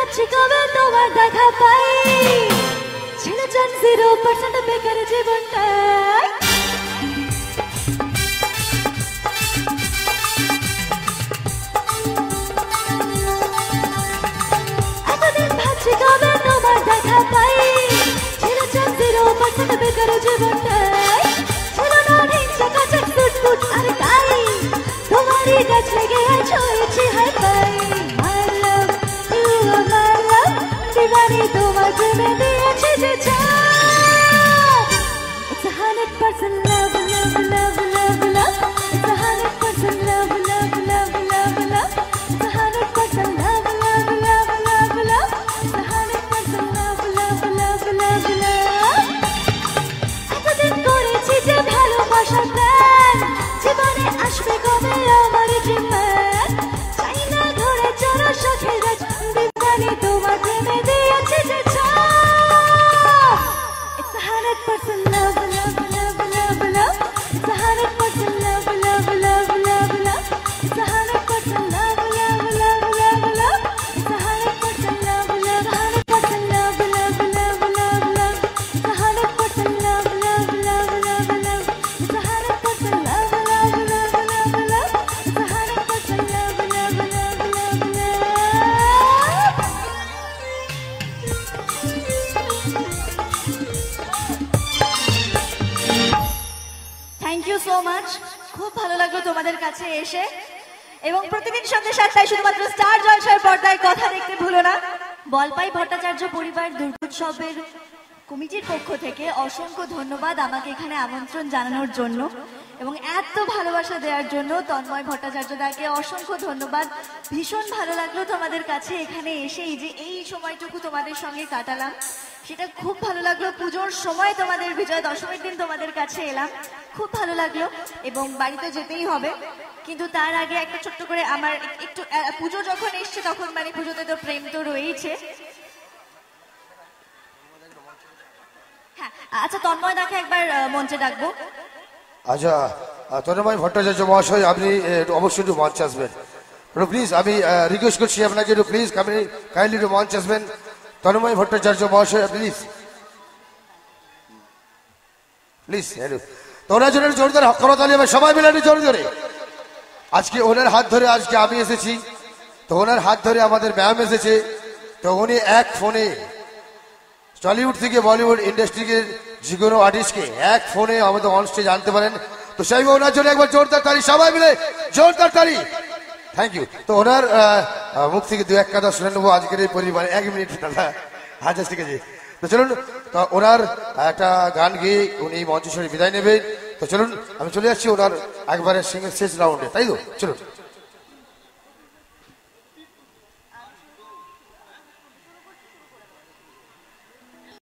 ভাবছি কবে তোমার দেখা পাই, ছিল জান 0% বেকার জীবনটাই। এতদিন ভাবছি কবে তোমার দেখা পাই, ছিল জান 0% বেকার জীবনটাই। ছিল না হিংসা কাছে ফুটফুট আর তাই তোমারই কাছ লেগে ছড়েছি হাই পাই। দিবানি তোমার প্রেমে দিয়েছি যে ছাপ। It's 100% love, love, love, love, love. It's 100% love, love, love, love, love. It's 100% love, love, love, love, love. It's 100% love, love, love, love, love. এতদিন করেছি যে ভালোবাসার প্ল্যান, জীবনে আসবে কবে আমার ড্রিম ম্যান। চাই না ঘুরে চড়া শখের গাছ, দিবানি তোমার প্রেমে দিয়েছি যে ছাপ। It's 100% love, love, love, love, love. It's 100% love, love, love, love, love. It's 100% love, love, love, love, love. It's 100% love, love, 100% love, love, love, love, love. It's 100% love, love, love, love, love. It's 100% love, love, love, love, love. It's 100% love, love, love, love, love. Thank you so much. খুব ভালো লাগলো তোমাদের কাছে এসে, এবং প্রতিদিন সন্ধ্যে 7টায় শুধুমাত্র স্টার জলসার পর্দায় কথা দেখতে ভুলো না। বলপাই ভট্টাচার্য পরিবার দুর্গোৎসবের কমিটির পক্ষ থেকে অসংখ্য ধন্যবাদ আমাকে এখানে আমন্ত্রণ জানানোর জন্য এবং এত ভালোবাসা দেওয়ার জন্য। তন্ময় ভট্টাচার্য দাকে অসংখ্য ধন্যবাদ। ভীষণ ভালো লাগলো তোমাদের কাছে এখানে এসে, এই সময়টুকু তোমাদের সঙ্গে কাটালাম, সেটা খুব ভালো লাগলো। পুজোর সময় তোমাদের, বিজয়া দশমীর দিন তোমাদের কাছে এলাম, খুব ভালো লাগলো। এবং বাড়িতে যেতেই হবে, কিন্তু তার আগে একটা ছোট্ট করে আমার একটু, পুজো যখন এসছে তখন মানে পুজোতে তো প্রেম তো রয়েইছে। হ্যাঁ, আচ্ছা তন্ময় দাকে একবার মঞ্চে ডাকবো। আচ্ছা, তন্ময় ভট্টাচার্য মহাশয়, আপনি অবশ্যই একটু মঞ্চে আসবেন প্লিজ। আমি রিকোয়েস্ট করছি আপনাকে একটু প্লিজ কাইন্ডলি একটু মঞ্চে আসবেন। তন্ময় ভট্টাচার্য মহাশয় প্লিজ প্লিজ। তো ওনার জন্য জোরদার করতালি হবে সবাই মিলে, জোরে জোরে। আজকে ওনার হাত ধরে আজকে আমি এসেছি, তো ওনার হাত ধরে আমাদের ম্যাম এসেছে। তো উনি এক ফোনে টলিউড থেকে বলিউড ইন্ডাস্ট্রির যে কোনো আর্টিস্টকে এক ফোনে আমাদের অন স্টেজ আনতে পারেন। তো সেই ওনার জন্য একবার জোরদার তালি, সবাই মিলে জোরদার তালি। Thank you. তো ওনার মুখ থেকে দু এক কথা শুনে নেবো আজকের এই পরিবারে। 1 মিনিট দাদা, আচ্ছা ঠিক আছে। তো চলুন, তো ওনার একটা গান গেয়ে উনি মঞ্চ সরে বিদায় নেবেন। তো চলুন, আমি চলে যাচ্ছি ওনার একবারে সিঙ্গেল শেষ রাউন্ডে, তাই তো? চলুন।